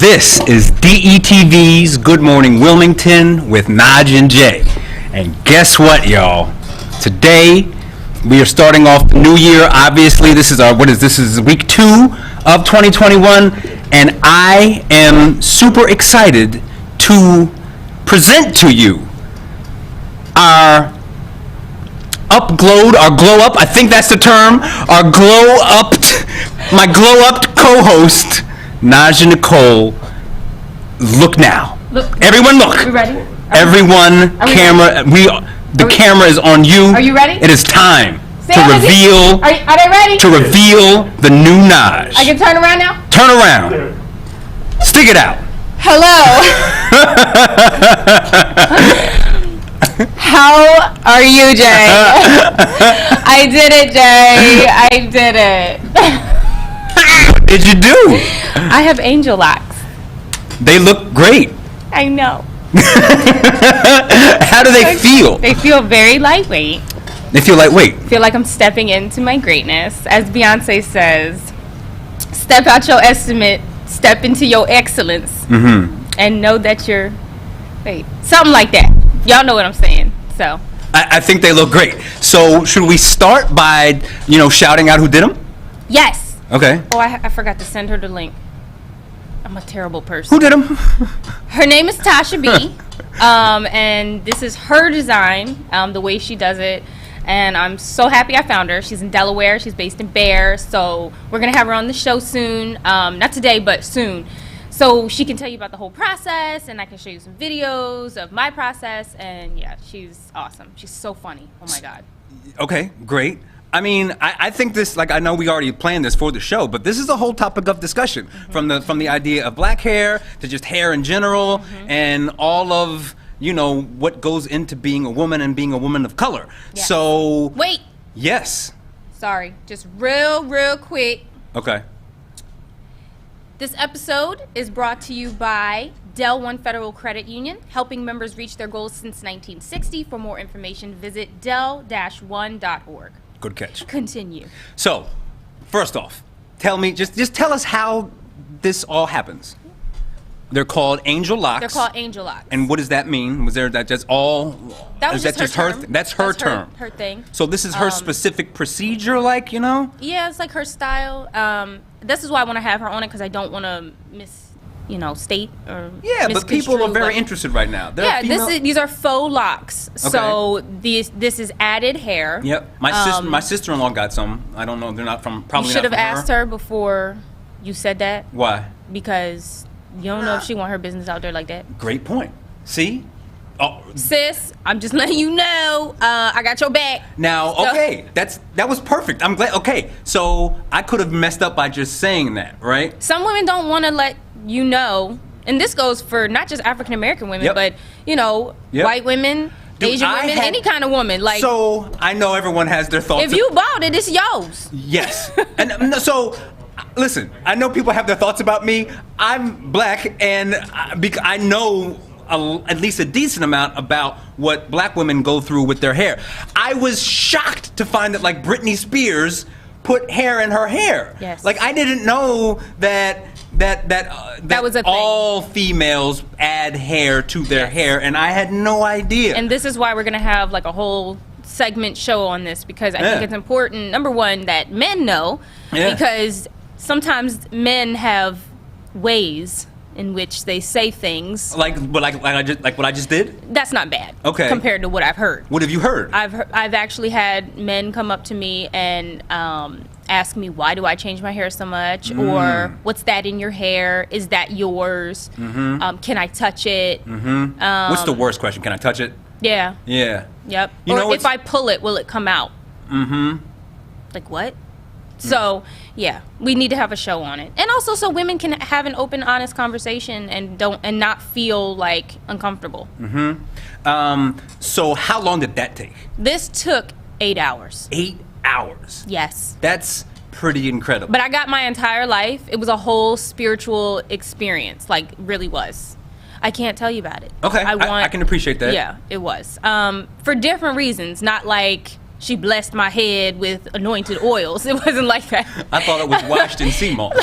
This is DETV's Good Morning Wilmington with Nadj and Jay. And guess what, y'all? Today, we are starting off the new year. Obviously, this is week 2 of 2021, and I am super excited to present to you our our glow up, I think that's the term, our my glow up co-host, Nadj and Nicole. Look now. Look. Everyone look. Are we ready? Everyone, camera, the camera is on you. Are you ready? It is time to Are they ready? To reveal the new Nadj. I can turn around now? Turn around. Stick it out. Hello. How are you, Jay? I did it, Jay. I did it. What did you do? I have angel locks. They look great. I know. How do they feel? They feel very lightweight. They feel lightweight. I feel like I'm stepping into my greatness. As Beyonce says, step out your estimate, step into your excellence, and know that you're, something like that. Y'all know what I'm saying. So I think they look great. So should we start by, shouting out who did them? yes. Okay. Oh, I forgot to send her the link. I'm a terrible person. Who did them? Her name is Tasha B. And this is her design, the way she does it. And I'm so happy I found her. She's in Delaware. She's based in Bear. So we're going to have her on the show soon. Not today, but soon. So she can tell you about the whole process, and I can show you some videos of my process. And yeah, she's awesome. She's so funny. Oh my God. Okay, great. I mean, I think this, I know we already planned this for the show, but this is a whole topic of discussion, from the idea of black hair to just hair in general, and all of, what goes into being a woman and being a woman of color. Yes. So Wait. Yes. Sorry. Just real quick. Okay. This episode is brought to you by Del One Federal Credit Union, helping members reach their goals since 1960. For more information, visit del-one.org. Good catch. Continue. So, first off, tell me, just tell us how this all happens. They're called angel locks. They're called angel locks. And what does that mean? Was that just all? That was is just that her just term. That's her term. Her thing. So this is her specific procedure, Yeah, it's like her style. This is why I want to have her on it, because I don't want to state or yeah, but people are very interested right now. These are faux locks. Okay. So this is added hair. Yep. My sister-in-law got some. I don't know. They're not from. Probably you should have asked her before you said that. Why? Because you don't know if she want her business out there like that. Great point. See? Oh. Sis, I'm just letting you know. I got your back. Now, okay, that was perfect. I'm glad. Okay, so I could have messed up by just saying that, right? Some women don't want to let you know, and this goes for not just African American women, but white women, Asian women, any kind of woman. So I know everyone has their thoughts. If you bought it, it's yours. Yes, and so. Listen, I know people have their thoughts about me. I'm black, and I know at least a decent amount about what black women go through with their hair. I was shocked to find that, Britney Spears put hair in her hair. Yes. I didn't know that was a thing. All females add hair to their hair, and I had no idea. And this is why we're gonna have a whole segment show on this, because I think it's important, number one, that men know, because sometimes men have ways in which they say things like what I just did. That's not bad. Okay. Compared to what I've heard. What have you heard? I've actually had men come up to me and ask me, why do I change my hair so much, or what's that in your hair? Is that yours? Can I touch it? What's the worst question? Can I touch it? Yeah. Yeah. Yep. Or if I pull it, will it come out? Like what? So, yeah, we need to have a show on it. And also so women can have an open, honest conversation and not feel uncomfortable. So how long did that take? This took 8 hours. 8 hours? Yes. That's pretty incredible. But I got my entire life. It was a whole spiritual experience, really was. I can't tell you about it. Okay, I can appreciate that. Yeah, it was. For different reasons, not she blessed my head with anointed oils. It wasn't like that. I thought it was washed in sea moss.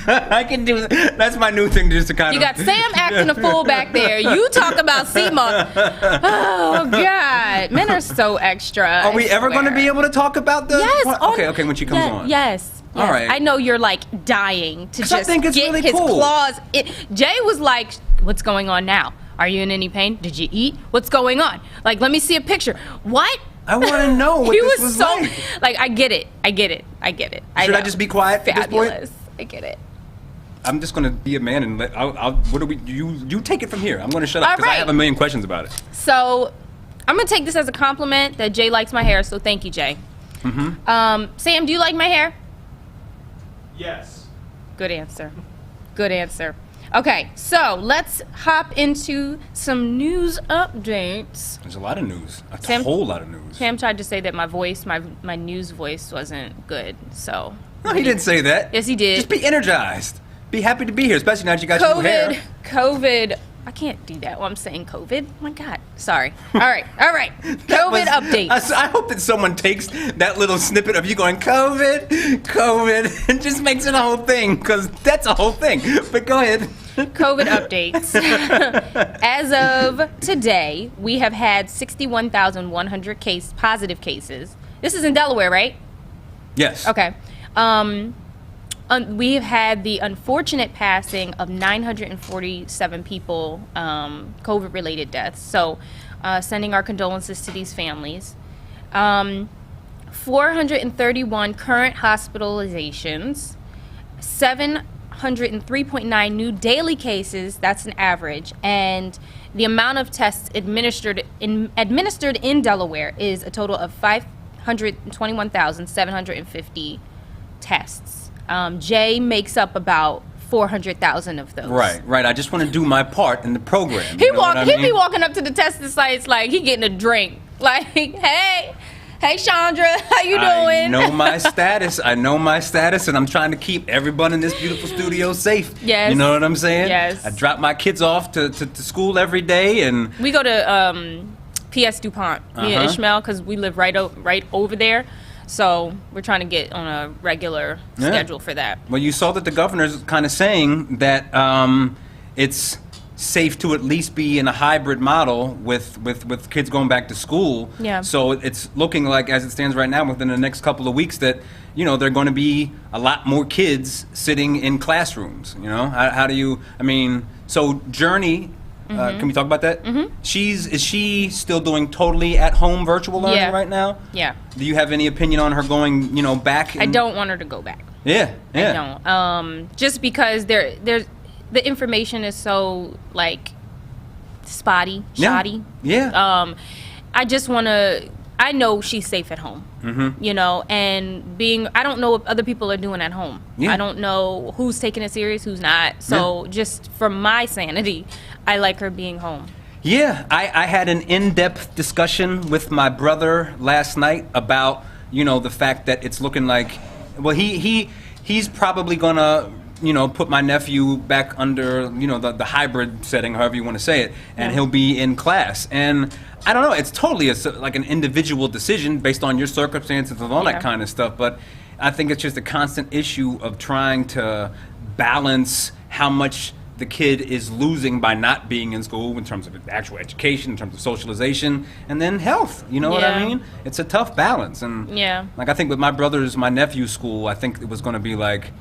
I can do that. That's my new thing, just to kind You of. got Sam acting a fool back there. You talk about sea moss. Oh God, men are so extra. Are we ever going to be able to talk about the? Yes. Okay, when she comes on. Yes. All right. I know you're like dying to 'Cause just I think it's get really his cool. claws. Jay was like, "What's going on now? Are you in any pain? Did you eat? What's going on? Like, let me see a picture." What? I want to know what He this was was so like. I get it. Should I just be quiet at this point? Fabulous. I get it. I'm just gonna be a man and let. What do we? You take it from here. I'm gonna shut up All because I right. have a million questions about it. So, I'm gonna take this as a compliment that Jay likes my hair. So thank you, Jay. Sam, do you like my hair? Yes. Good answer. Good answer. Okay, so let's hop into some news updates. There's a lot of news. A Sam- whole lot of news. Sam tried to say that my voice, my news voice, wasn't good. So No, he didn't say that. Yes, he did. Just be energized. Be happy to be here, especially now that you got your new hair. COVID. I can't do that while I'm saying COVID. Oh my God. Sorry. All right. COVID updates. I hope that someone takes that little snippet of you going COVID, and just makes it a whole thing, because that's a whole thing. But go ahead. COVID updates. As of today, we have had 61,100 positive cases. This is in Delaware, right? Yes. Okay. We've had the unfortunate passing of 947 people, COVID-related deaths. So, sending our condolences to these families. 431 current hospitalizations, 703.9 new daily cases. That's an average, and the amount of tests administered in Delaware is a total of 521,750 tests. Jay makes up about 400,000 of those. Right. I just want to do my part in the program. He'd be walking up to the testing sites like he getting a drink. Like, hey, Chandra, how you doing? I know my status, and I'm trying to keep everyone in this beautiful studio safe. Yes. You know what I'm saying? Yes. I drop my kids off to school every day, and We go to PS DuPont, me and Ishmael, because we live right over there. So we're trying to get on a regular schedule for that. well, you saw that the governor's kind of saying that it's safe to at least be in a hybrid model with kids going back to school. Yeah. So it's looking like, as it stands right now, within the next couple of weeks, that there are going to be a lot more kids sitting in classrooms. How do you? So Journey. Can we talk about that? Mm-hmm. Is she still doing totally at home virtual learning right now? Yeah. Do you have any opinion on her going, back? I don't want her to go back. Yeah. I don't. Just because there's the information is so like shoddy. Yeah. I just want to. I know she's safe at home. Mm-hmm. And I don't know what other people are doing at home. Yeah. I don't know who's taking it serious, who's not. So just for my sanity, I like her being home. Yeah, I had an in-depth discussion with my brother last night about, the fact that it's looking like, well, he's probably gonna, put my nephew back under, the hybrid setting, however you want to say it, and he'll be in class. And I don't know, it's totally like an individual decision based on your circumstances and all that kind of stuff, but I think it's just a constant issue of trying to balance how much the kid is losing by not being in school in terms of actual education, in terms of socialization, and then health. You know what I mean? It's a tough balance. And like I think with my nephew's school, I think it was going to be like,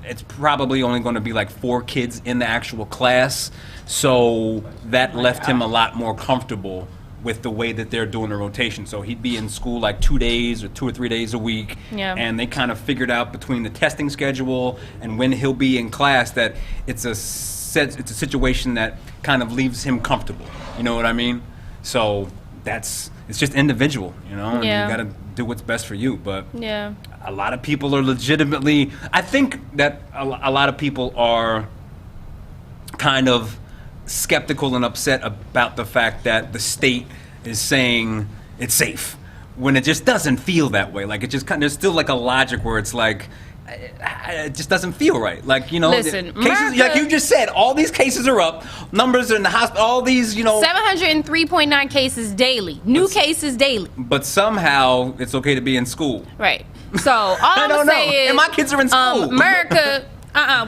it's probably only going to be like 4 kids in the actual class. So that left him a lot more comfortable with the way that they're doing the rotation. So he'd be in school like 2 days or 2 or 3 days a week. Yeah. And they kind of figured out between the testing schedule and when he'll be in class that it's a situation that kind of leaves him comfortable. You know what I mean? So it's just individual, and you got to do what's best for you. But a lot of people are legitimately, I think that a lot of people are kind of skeptical and upset about the fact that the state is saying it's safe when it just doesn't feel that way. Like it just there's still like a logic where it's like, it just doesn't feel right. Like, you know, Listen, cases, like you just said, all these cases are up. Numbers in the hospital, all these, you know. 703.9 cases daily. New cases daily. But somehow it's okay to be in school. Right. So all I'm gonna say is, and my kids are in school. America,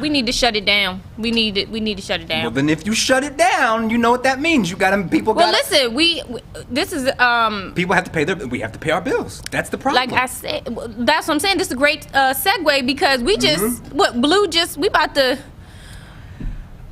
we need to shut it down. We need to shut it down. Well, then if you shut it down, you know what that means. You got to people. Well, listen, this is people have to pay we have to pay our bills. That's the problem. like I said, that's what I'm saying. This is a great segue because we just we about to.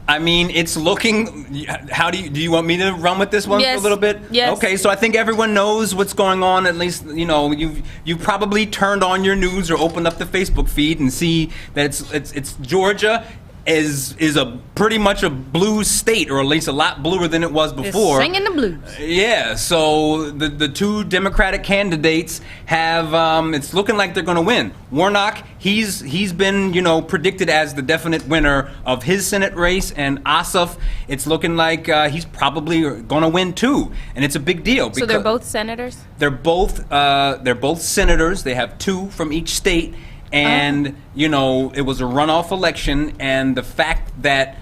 I mean, it's looking. How do you want me to run with this one for a little bit? Yes. Okay, so I think everyone knows what's going on. At least, you know, you probably turned on your news or opened up the Facebook feed and see that it's Georgia is a pretty much a blue state, or at least a lot bluer than it was before. Singing the blues. Yeah. So the two Democratic candidates have. It's looking like they're going to win. Warnock, he's been, you know, predicted as the definite winner of his Senate race, and Ossoff, it's looking like he's probably going to win too, and it's a big deal. So they're both senators. They're both senators. They have two from each state. And, you know, it was a runoff election, and the fact that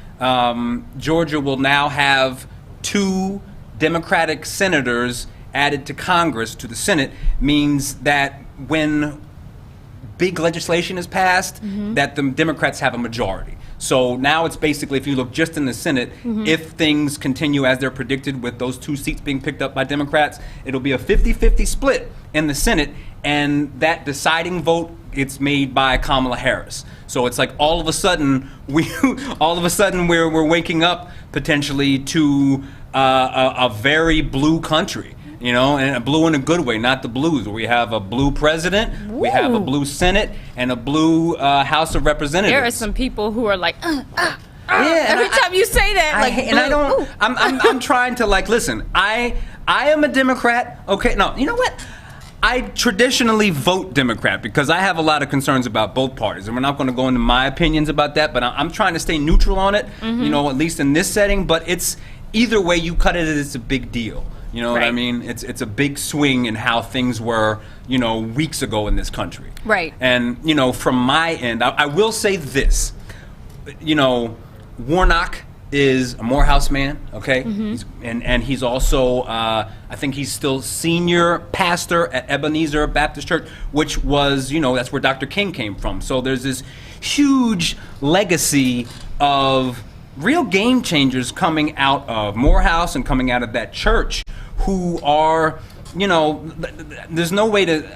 Georgia will now have two Democratic senators added to Congress, to the Senate, means that when big legislation is passed, that the Democrats have a majority. So now it's basically, if you look just in the Senate, if things continue as they're predicted with those two seats being picked up by Democrats, it'll be a 50-50 split in the Senate, and that deciding vote, it's made by Kamala Harris. So it's like all of a sudden we're waking up potentially to a very blue country, you know, and a blue in a good way, not the blues, where we have a blue president, we have a blue Senate, and a blue House of Representatives. There are some people who are like, yeah, every time you say that, I'm trying to, like, listen, I am a Democrat. Okay, no, you know what? I traditionally vote Democrat because I have a lot of concerns about both parties, and we're not going to go into my opinions about that, but I'm trying to stay neutral on it, you know, at least in this setting. But it's either way you cut it, it's a big deal. You know what I mean? It's a big swing in how things were, you know, weeks ago in this country. Right. And, you know, from my end, I will say this. You know, Warnock is a Morehouse man, okay? And he's also, I think he's still senior pastor at Ebenezer Baptist Church, which was, you know, that's where Dr. King came from. So there's this huge legacy of real game changers coming out of Morehouse and coming out of that church who are, you know, there's no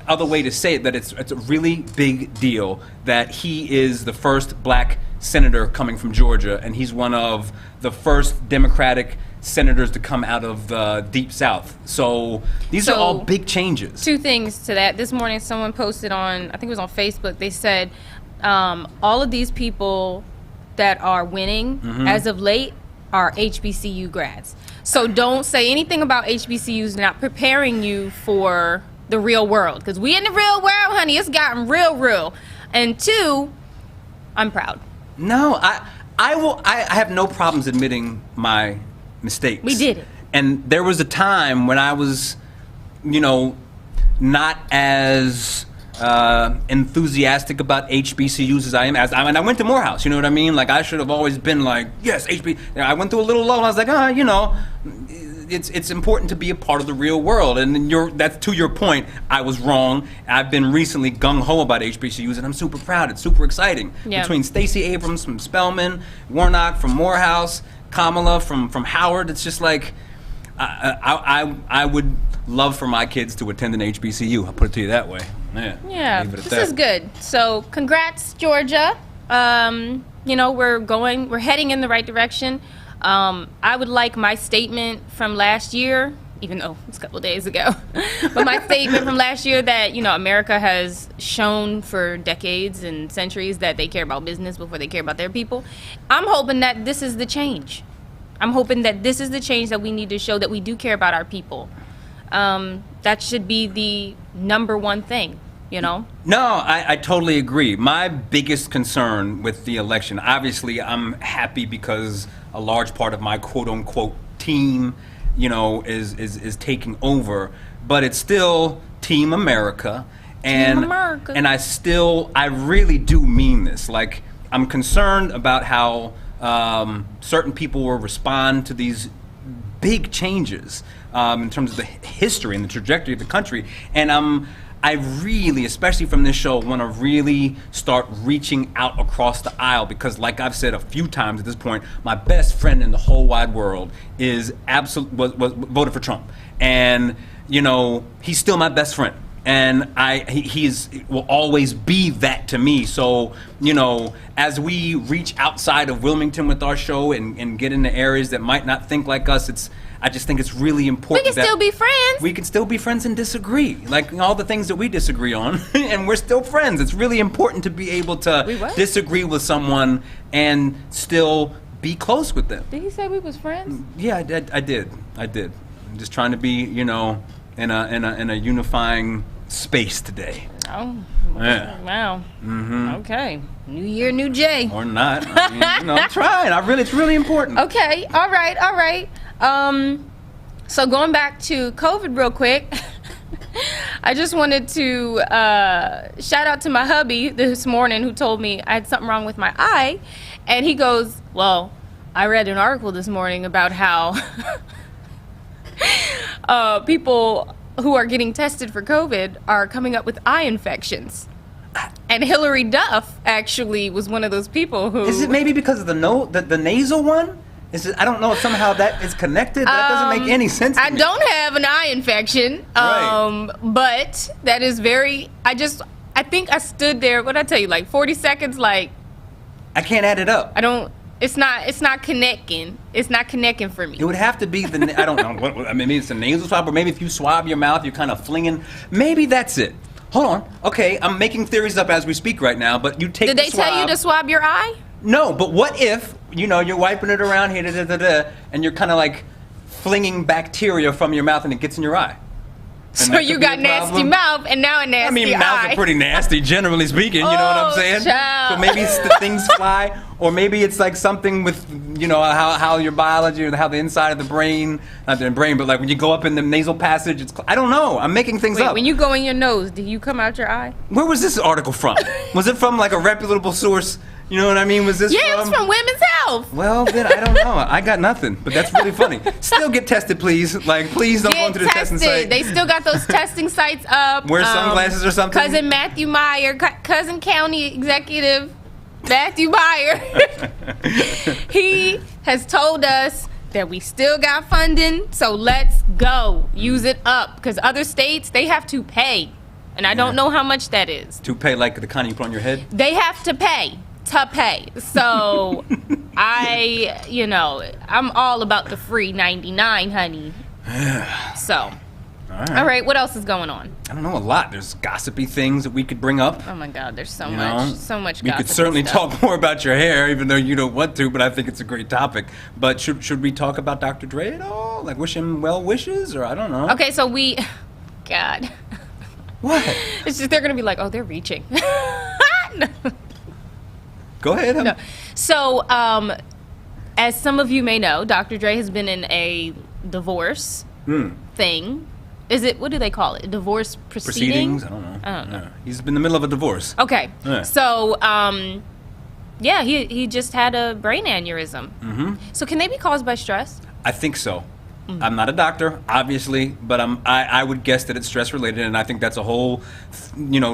other way to say it, that it's a really big deal that he is the first black senator coming from Georgia, and he's one of the first Democratic senators to come out of the Deep South. So these are all big changes. Two things to that. This morning someone posted on, I think it was on Facebook, they said all of these people that are winning as of late are HBCU grads. So don't say anything about HBCUs not preparing you for the real world, because we in the real world, honey. It's gotten real. And two, I'm proud. No, I have no problems admitting my mistakes. We did it. And there was a time when I was, you know, not as enthusiastic about HBCUs as I am. I went to Morehouse, you know what I mean? Like, I should have always been like, yes, I went through a little low, and I was like, you know, it's important to be a part of the real world. And that's to your point. I was wrong. I've been recently gung-ho about HBCUs, and I'm super proud. It's super exciting. Yeah. Between Stacey Abrams from Spelman, Warnock from Morehouse, Kamala from Howard, it's just like, I would love for my kids to attend an HBCU. I'll put it to you that way. Yeah, this is good. So congrats, Georgia. You know, we're heading in the right direction. I would like my statement from last year, even though it's a couple of days ago, but my statement from last year that, you know, America has shown for decades and centuries that they care about business before they care about their people. I'm hoping that this is the change. I'm hoping that this is the change that we need to show that we do care about our people. That should be the number one thing, you know? No, I totally agree. My biggest concern with the election, obviously I'm happy because a large part of my quote-unquote team, you know, is taking over, but it's still Team America, And America. and I really do mean this. Like, I'm concerned about how certain people will respond to these big changes in terms of the history and the trajectory of the country. And I really, especially from this show, want to really start reaching out across the aisle because, like I've said a few times at this point, my best friend in the whole wide world is was voted for Trump, and he's still my best friend. And he will always be that to me. So, as we reach outside of Wilmington with our show and get into areas that might not think like us, I just think it's really important. We can still be friends. We can still be friends and disagree, like all the things that we disagree on, and we're still friends. It's really important to be able to disagree with someone and still be close with them. Did he say we was friends? Yeah, I did. I'm just trying to be, in a unifying space today. Oh, Yeah. wow. Mm-hmm. Okay. New year, new Jay. Or not. I mean, I'm trying. It's really important. Okay. All right. So going back to COVID real quick, I just wanted to shout out to my hubby this morning who told me I had something wrong with my eye. And he goes, well, I read an article this morning about how people who are getting tested for COVID are coming up with eye infections. And Hillary Duff actually was one of those people who... Is it maybe because of the nasal one? I don't know if somehow that is connected. That doesn't make any sense to me. I don't have an eye infection, Right. but that is very... I think I stood there, what did I tell you, like 40 seconds, like... I can't add it up. I don't... It's not connecting. It's not connecting for me. It would have to be I don't know. Maybe it's a nasal swab, or maybe if you swab your mouth, you're kind of flinging. Maybe that's it. Hold on. Okay, I'm making theories up as we speak right now, but you take Did the they swab. tell you to swab your eye? No, but what if, you're wiping it around here, and you're kind of like flinging bacteria from your mouth and it gets in your eye? So you got nasty mouth and now a nasty eye. Mouths are pretty nasty, generally speaking. You know what I'm saying? Child. So maybe things fly, or maybe it's like something with, how your biology or how the inside of the brain, not the brain, but like when you go up in the nasal passage, I don't know. I'm making things up. When you go in your nose, do you come out your eye? Where was this article from? Was it from like a reputable source? You know what I mean? Was this Yeah, it was from Women's Health. Well, then I don't know. I got nothing, but that's really funny. Still get tested, please. Like, please don't go into the testing site. They still got those testing sites up. Wear sunglasses or something. Cousin Matthew Meyer, Cousin County Executive Matthew Meyer, he has told us that we still got funding, so let's go. Use it up, because other states, they have to pay. And I don't know how much that is. To pay like the kind you put on your head? They have to pay. So I'm all about the free 99, honey. So, all right, what else is going on? I don't know, a lot. There's gossipy things that we could bring up. Oh my God, there's so much We gossipy could certainly stuff. talk more about your hair, even though you don't want to, but I think it's a great topic. But should we talk about Dr. Dre at all? Like, wish him well wishes, or I don't know. Okay, so God. What? It's just, they're going to be like, oh, they're reaching. No. Go ahead. No. So, as some of you may know, Dr. Dre has been in a divorce thing. What do they call it? Divorce proceedings? I don't know. I don't know. Yeah. He's been in the middle of a divorce. Okay. Yeah. So, he just had a brain aneurysm. Mm-hmm. So can they be caused by stress? I think so. I'm not a doctor, obviously, but I would guess that it's stress related, and I think that's a whole,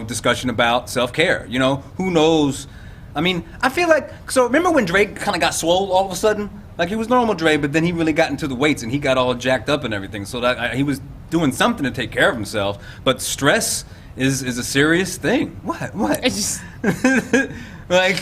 discussion about self-care. Who knows? I mean, I feel like, so remember when Dre kind of got swole all of a sudden? Like, he was normal Dre, but then he really got into the weights and he got all jacked up and everything. So that he was doing something to take care of himself. But stress is a serious thing. What? It's just... Like,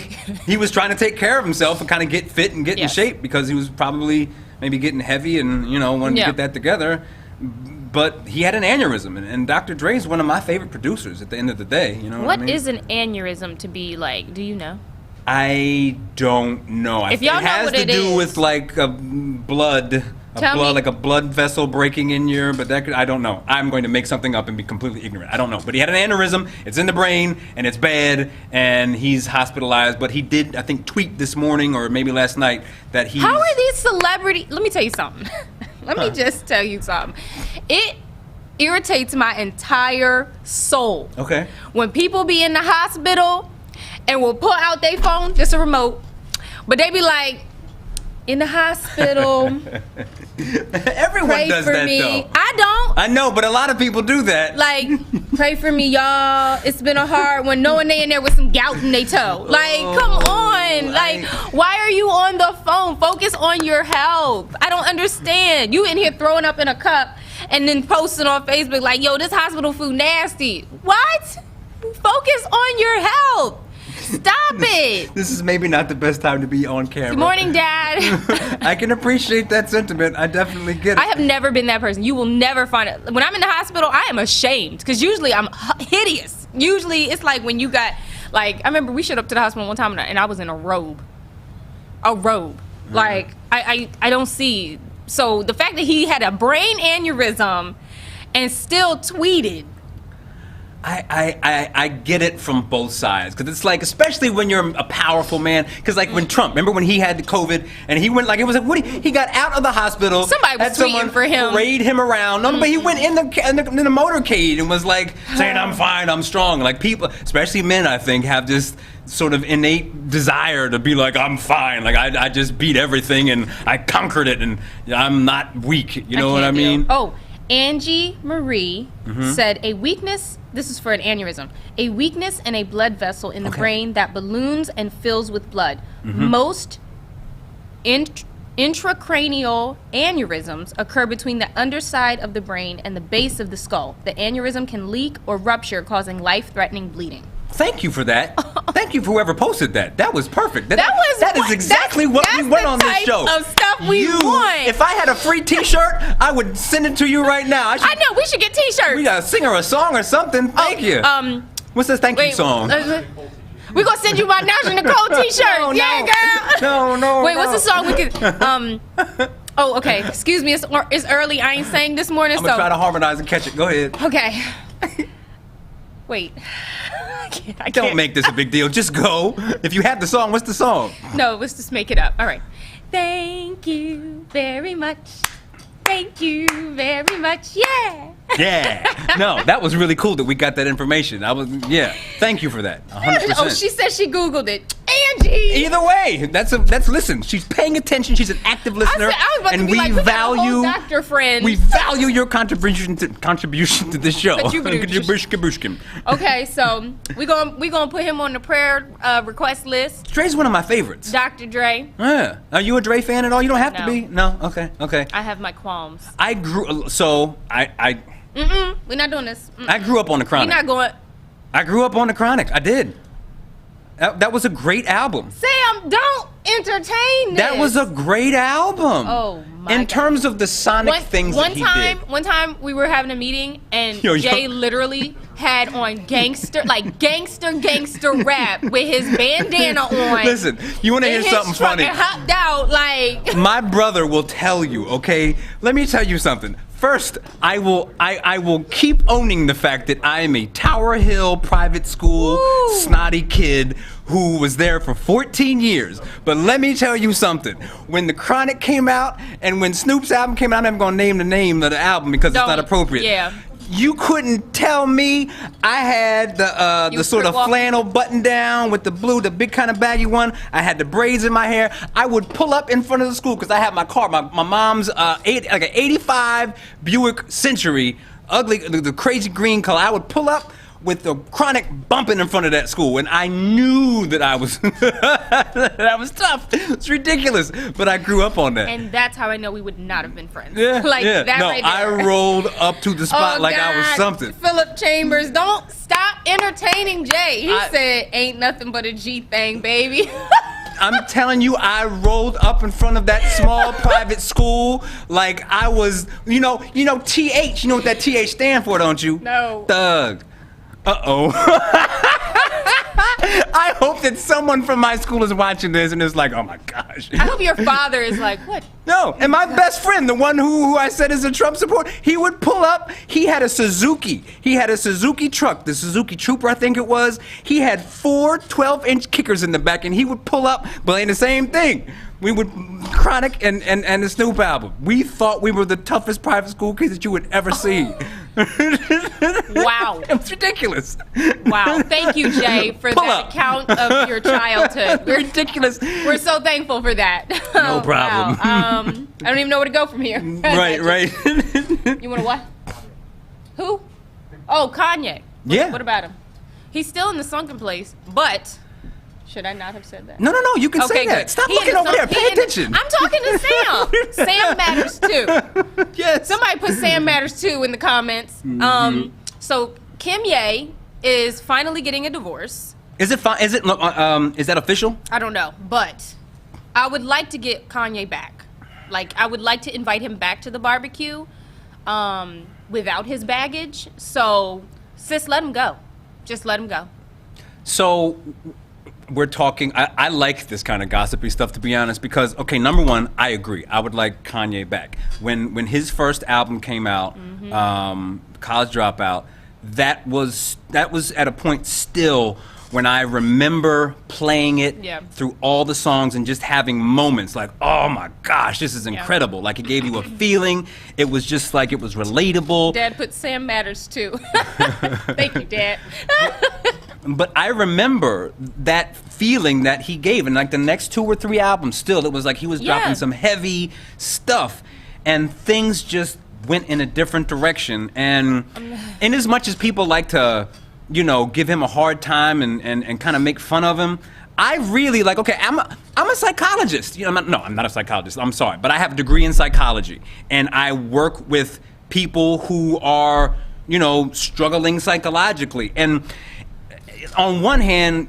he was trying to take care of himself and kind of get fit and get in shape because he was probably maybe getting heavy and, wanted to get that together. But he had an aneurysm, and Dr. Dre is one of my favorite producers at the end of the day. You know what I mean? What is an aneurysm to be like? Do you know? I don't know. If y'all know what it is. It has to do with like a blood, like a blood vessel breaking in your, but I don't know. I'm going to make something up and be completely ignorant. I don't know. But he had an aneurysm, it's in the brain, and it's bad, and he's hospitalized. But he did, I think, tweet this morning or maybe last night that he. How are these celebrities? Let me tell you something. Let me just tell you something. irritates my entire soul. Okay. When people be in the hospital and will pull out their phone, just a remote, but they be like, in the hospital, Everyone pray does for that me. though. I don't. I know, but a lot of people do that. Like, pray for me, y'all. It's been a hard one. Knowing they in there with some gout in their toe. Like, come on. Like, why are you on the phone? Focus on your health. I don't understand. You in here throwing up in a cup and then posting on Facebook like, yo, this hospital food nasty. What? Focus on your health. Stop it. This is maybe not the best time to be on camera. Good morning, Dad. I can appreciate that sentiment. I definitely get it. I have never been that person. You will never find it. When I'm in the hospital, I am ashamed because usually I'm hideous. Usually it's like when you got, like, I remember we showed up to the hospital one time and I was in a robe. A robe. Like, I don't see. So the fact that he had a brain aneurysm and still tweeted. I get it from both sides, because it's like, especially when you're a powerful man, because like when Trump, remember when he had the COVID and he went, like, it was like, what, he got out of the hospital. Somebody was had someone tweeting for him. parade him around. No, but he went in the motorcade and was like saying, I'm fine, I'm strong. Like, people, especially men, I think, have this sort of innate desire to be like, I'm fine, like I just beat everything and I conquered it and I'm not weak. You know what I mean? Oh, Angie Marie said a weakness, this is for an aneurysm, a weakness in a blood vessel in the brain that balloons and fills with blood. Most intracranial aneurysms occur between the underside of the brain and the base of the skull. The aneurysm can leak or rupture, causing life-threatening bleeding. Thank you for that. Thank you for whoever posted that. That was perfect. That is what- exactly what we want on this that's the show. type of stuff we want. If I had a free T-shirt, I would send it to you right now. I know, we should get t-shirts. We gotta sing her a song or something. Thank you. What's this thank you song? We're gonna send you my Nadj and Nicole t-shirt. No, yeah, girl. No. Wait, what's the song we could? Oh, okay. Excuse me. It's early. I ain't sang this morning, I'm gonna try to harmonize and catch it. Go ahead. Okay. Wait. I Don't can't. make this a big deal. Just go. If you have the song, what's the song? No, let's just make it up. All right. Thank you very much. Thank you very much. Yeah. Yeah. No, that was really cool that we got that information. Thank you for that. 100%. Oh, she said she Googled it. Angie. Either way, that's listen. She's paying attention. She's an active listener, I was about and to be we like, we got a whole value doctor friend. We value your contribution to this show. Okay, so we gonna put him on the prayer request list. Dre's one of my favorites. Dr. Dre. Yeah. Are you a Dre fan at all? You don't have to No. be. No. Okay. I have my qualms. I We're not doing this. I grew up on the We're Chronic. not going. I grew up on the Chronic. I did. That was a great album. Sam, don't entertain this. That was a great album. Oh my In God. terms of the sonic things that he did. One time we were having a meeting and Yo. Jay literally had on gangster rap with his bandana on. Listen, you want to hear in his something truck funny? and hopped out like. My brother will tell you, okay? Let me tell you something. First, I will keep owning the fact that I am a Tower Hill private school Woo. snotty kid who was there for 14 years. But let me tell you something. When the Chronic came out and when Snoop's album came out, I'm going to name the name of the album because it's not appropriate. Yeah. You couldn't tell me I had the sort of streetwalking. flannel button down with the blue, the big kind of baggy one. I had the braids in my hair. I would pull up in front of the school because I had my car, my mom's like an 85 Buick Century, ugly, the crazy green color. I would pull up with the Chronic bumping in front of that school, and I knew that I was that I was tough. It's ridiculous, but I grew up on that. And that's how I know we would not have been friends. Yeah, like yeah. that No, right there. I rolled up to the spot like I was God. something. Philip Chambers, don't stop entertaining Jay. He said, "Ain't nothing but a G thing, baby." I'm telling you, I rolled up in front of that small private school like I was, you know, TH. You know what that TH stand for, don't you? No. Thug. Uh-oh. I hope that someone from my school is watching this and is like, oh my gosh. I hope your father is like, what? No, and my best friend, the one who I said is a Trump supporter, he would pull up. He had a Suzuki. He had a Suzuki truck, the Suzuki Trooper, I think it was. He had 4 12-inch kickers in the back, and he would pull up playing the same thing. We would Chronic and the Snoop album. We thought we were the toughest private school kids that you would ever see. Wow. It's ridiculous. Wow. Thank you, Jay, for Pull that up. account of your childhood. Ridiculous. We're so thankful for that. No problem. Wow. I don't even know where to go from here. Right. You want to what? Who? Oh, Kanye. Yeah. What about him? He's still in the sunken place, but should I not have said that? No, you can say that. good. Stop He in looking the over there. Pay attention. I'm talking to Sam. Sam matters too. Yes. Somebody put Sam matters too in the comments. So Kim Ye is finally getting a divorce. Is it fine? Is that official? I don't know, but I would like to get Kanye back. Like, I would like to invite him back to the barbecue without his baggage. So, sis, let him go. Just let him go. So we're talking, I like this kind of gossipy stuff, to be honest, because, okay, number one, I agree. I would like Kanye back. When his first album came out, College Dropout, that was at a point still when I remember playing it through all the songs and just having moments like, oh my gosh, this is incredible. Like, it gave you a feeling. It was just like, it was relatable. Dad put Sam matters too. Thank you, Dad. But I remember that feeling that he gave, and like the next 2 or 3 albums still, it was like he was dropping some heavy stuff, and things just went in a different direction. And in as much as people like to, give him a hard time and kind of make fun of him, I really like, okay, I'm a psychologist. I'm not a psychologist, I'm sorry, but I have a degree in psychology, and I work with people who are, struggling psychologically. And on one hand,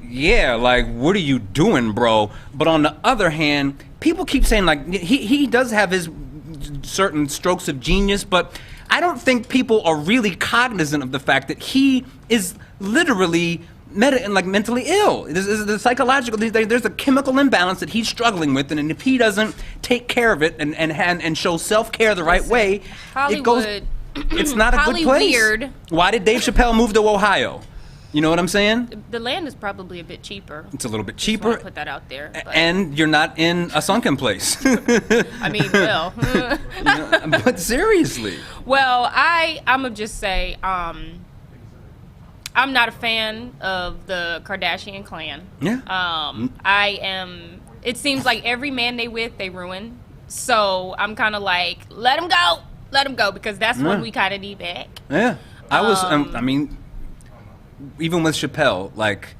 like, what are you doing, bro? But on the other hand, people keep saying, like, he does have his certain strokes of genius, but I don't think people are really cognizant of the fact that he is literally mentally ill. There's psychological, there's a chemical imbalance that he's struggling with, and if he doesn't take care of it and show self-care the right way, Hollywood, it's not a good place. Weird. Why did Dave Chappelle move to Ohio? You know what I'm saying? The land is probably a bit cheaper. It's a little bit Just cheaper. wanna put that out there. But. And you're not in a sunken place. I mean, well. But seriously. Well, I'm gonna just say, I'm not a fan of the Kardashian clan. Yeah. It seems like every man they with, they ruin. So I'm kind of like, let him go, because that's what we kind of need back. Yeah. I mean, even with Chappelle, like,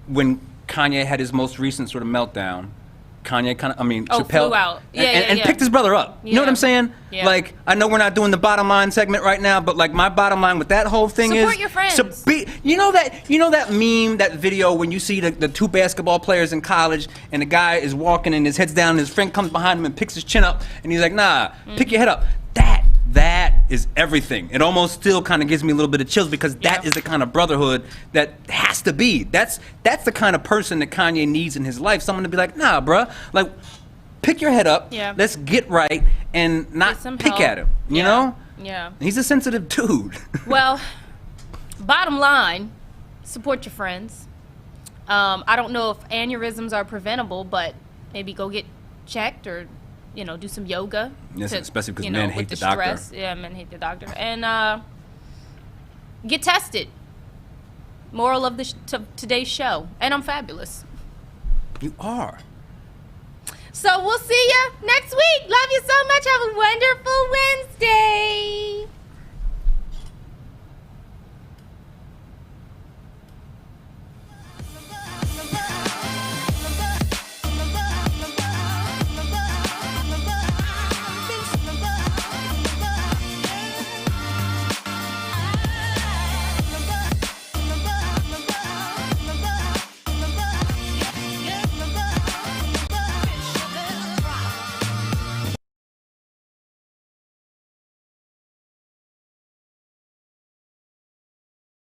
when Kanye had his most recent sort of meltdown, Chappelle flew out. And picked his brother up. You know what I'm saying? Yeah. Like, I know we're not doing the bottom line segment right now, but like, my bottom line with that whole thing is support your friends. You know that meme, that video when you see the 2 basketball players in college and the guy is walking and his head's down and his friend comes behind him and picks his chin up and he's like, nah, pick your head up. That is everything. It almost still kind of gives me a little bit of chills, because that is the kind of brotherhood that has to be. That's the kind of person that Kanye needs in his life. Someone to be like, nah, bruh, like, pick your head up. Yeah. Let's get right and not pick help. at him. You know? Yeah. He's a sensitive dude. Well, bottom line, support your friends. I don't know if aneurysms are preventable, but maybe go get checked or do some yoga. Yes, especially because men hate the doctor. doctor. Yeah, men hate the doctor. And get tested. Moral of today's show. And I'm fabulous. You are. So we'll see you next week. Love you so much. Have a wonderful Wednesday.